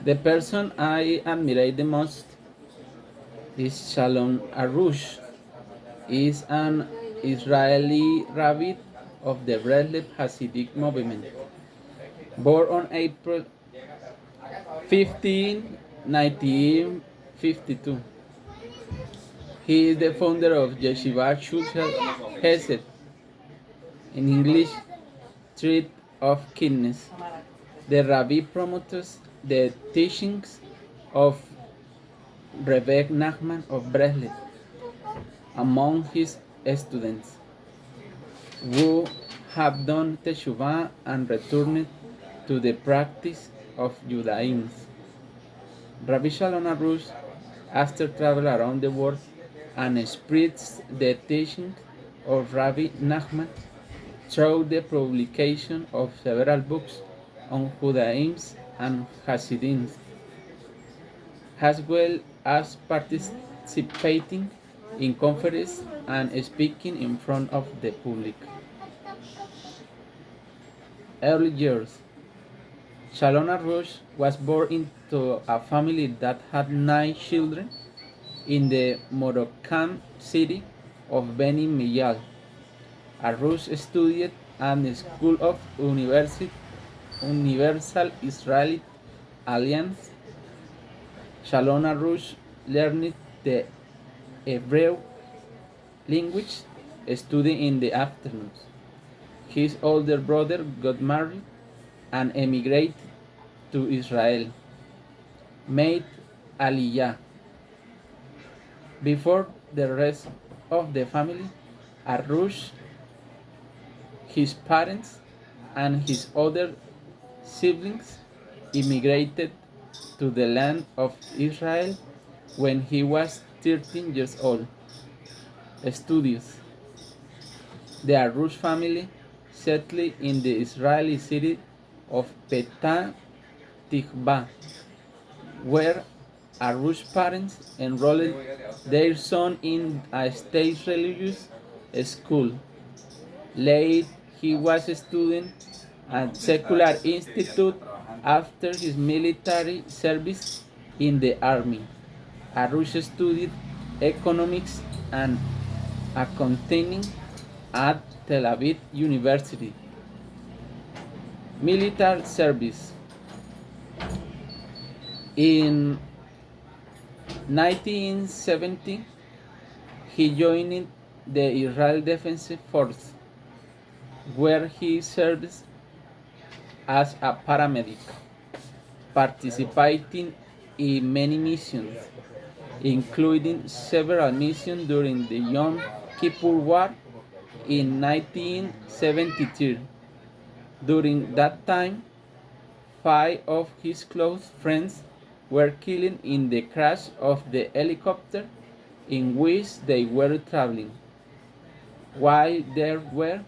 The person I admire the most is Shalom Arush. He is an Israeli rabbi of the Breslev Hasidic movement. Born on April 15, 1952, he is the founder of Yeshiva Shulchan Hesed, in English, Street of Kindness. The rabbi promotes the teachings of Rabbi Nachman of Breslev among his students, who have done teshuvah and returned to the practice of Judaism. Rabbi Shalom Arush, after travel around the world and spreads the teachings of Rabbi Nachman through the publication of several books on Judaism and Hasidism, as well as participating in conferences and speaking in front of the public. Early years. Shalom Arush was born into a family that had 9 children in the Moroccan city of Beni Miyal. Arush studied at the School of Universal Israeli Alliance. Shalom Arush learned the Hebrew language studying in the afternoons. His older brother got married and emigrated to Israel, made Aliyah. Before the rest of the family, Arush, his parents, and his other siblings immigrated to the land of Israel when he was 13 years old. Studies. The Arush family settled in the Israeli city of Petah Tikva, where Arush's parents enrolled their son in a state religious school. Later, he was a student at Secular Institute after his military service in the army. Arush studied economics and accounting at Tel Aviv University. Military service. In 1970, he joined the Israel Defense Force, where he served as a paramedic, participating in many missions, including several missions during the Yom Kippur War in 1973. During that time, 5 of his close friends were killed in the crash of the helicopter in which they were traveling, while they were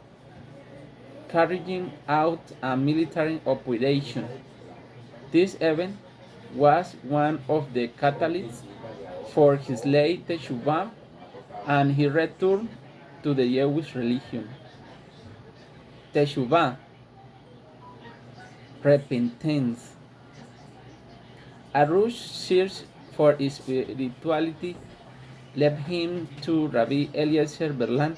carrying out a military operation. This event was one of the catalysts for his late teshuvah, and he returned to the Jewish religion. Teshuvah, repentance. Arush's search for spirituality led him to Rabbi Eliezer Berlan,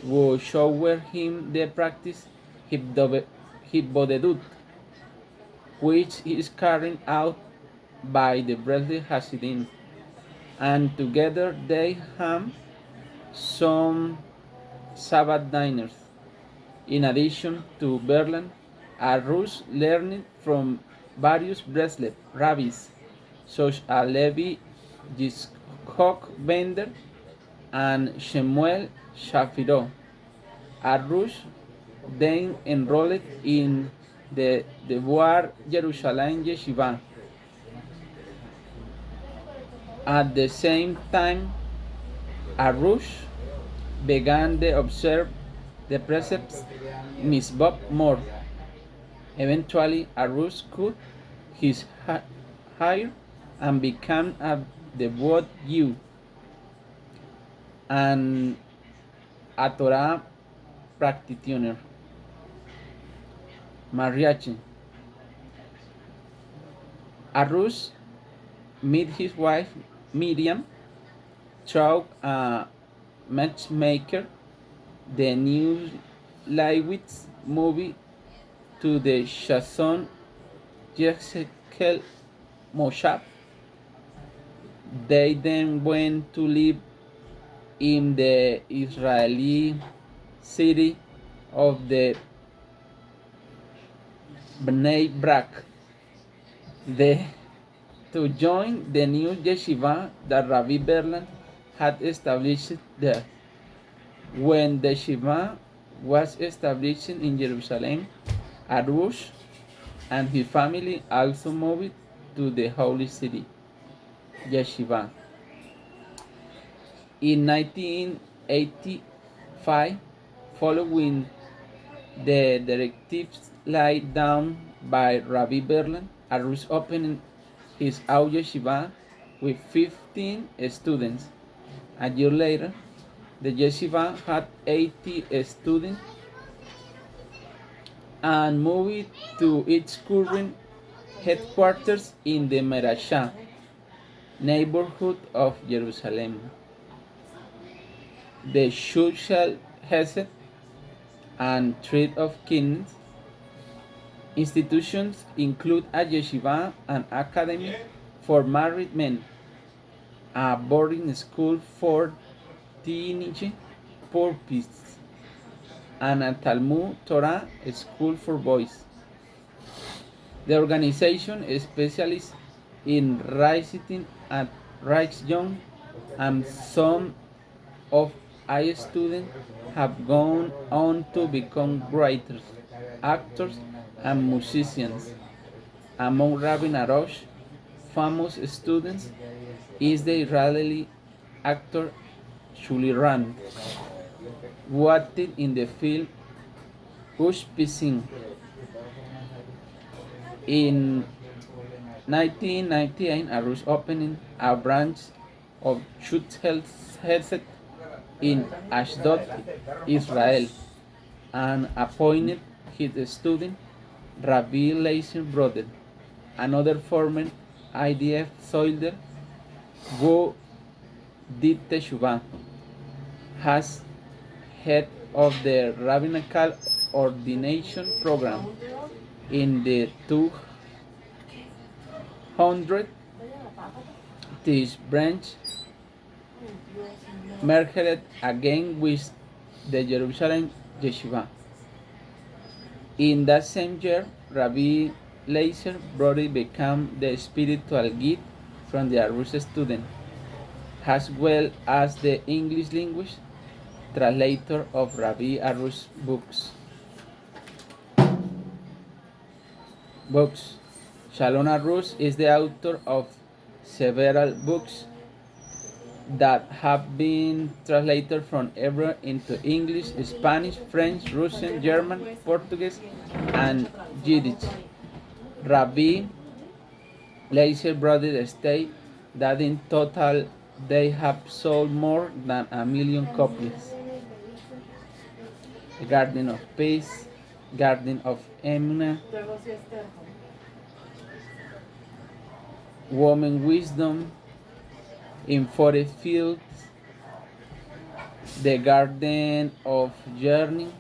who showed him the practice Hibodedut, which is carried out by the Breslev Hasidim, and together they have some Sabbath dinners. In addition to Berlan, Arush learned from various Breslev rabbis, such as Levi Yitzchok Bender and Shemuel Shapiro. Arush then enrolled in the Devoir Jerusalem Yeshiva. At the same time, Arush began to observe the precepts Mitzvot more. Eventually, Arush cut his hair and became a devout Jew and a Torah practitioner. Mariachi. Arush met his wife Miriam through a matchmaker. The new Lewis movie to the Shazon Yezekel Moshav. They then went to live in the Israeli city of the Bnei Brak. To join the new yeshiva that Rabbi Berland had established there. When the yeshiva was established in Jerusalem, Arush and his family also moved to the holy city, yeshiva. In 1985, following the directives laid down by Rabbi Berland, Arush opened his own yeshiva with 15 students. A year later, the yeshiva had 80 students and moved to its current headquarters in the Merashah neighborhood of Jerusalem. The Social Hesed and Trade of Kings institutions include a yeshiva, an academy for married men, a boarding school for teenage pupils, and a Talmud Torah school for boys. The organization specializes in raising and young, and some of its students have gone on to become writers, actors, and musicians. Among Rabbi Arush's famous students is the Israeli actor Shalom, who acted in the film Ushpizin. In 1998, Arush opened a branch of Shul Hesed in Ashdod, Israel, and appointed his student Rabbi Leiser brother, another former IDF soldier who did Teshuvah, as head of the rabbinical ordination program in the 200th. This branch merged again with the Jerusalem Yeshiva. In that same year, Rabbi Leiser Brody became the spiritual guide from the Arush student, as well as the English language translator of Rabbi Arush books. Shalom Arush is the author of several books that have been translated from Hebrew into English, Spanish, French, Russian, German, Portuguese, and Yiddish. Rabbi Leiser brothers state that in total they have sold more than 1 million copies. The Garden of Peace, Garden of Emuna, Woman Wisdom, In 40 Fields, The Garden of Journey,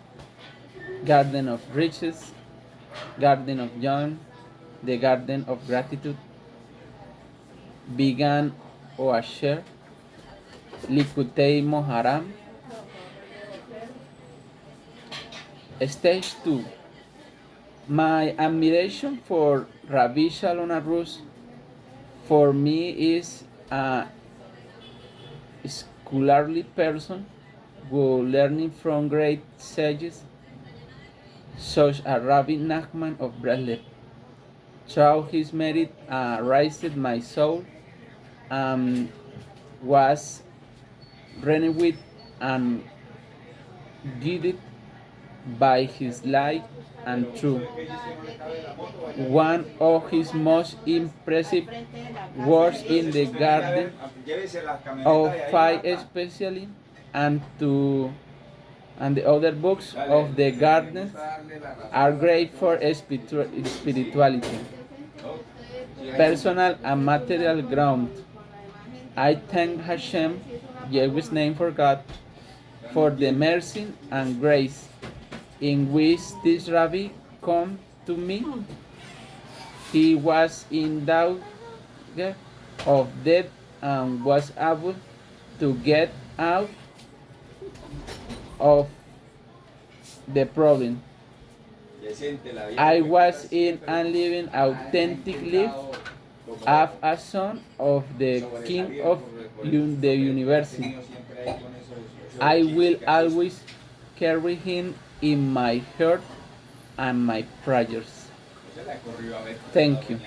Garden of Riches, Garden of John, The Garden of Gratitude, Bigan Oasher, Likutei Moharam. Stage 2. My admiration for Rabbi Shalom Arush for me is a scholarly person who learning from great sages such as Rabbi Nachman of Breslev. Through his merit raised my soul and was renewed and guided by his light and truth. One of his most impressive works in the Garden of Fire especially, and the other books of the garden are great for spirituality. personal and material ground. I thank Hashem, Yahweh's name for God, for the mercy and grace in which this Rabbi come to me. He was in doubt of death and was able to get out of the problem. I was in and living authentic life as a son of the King of the universe. I will always carry him in my heart and my prayers. Thank you.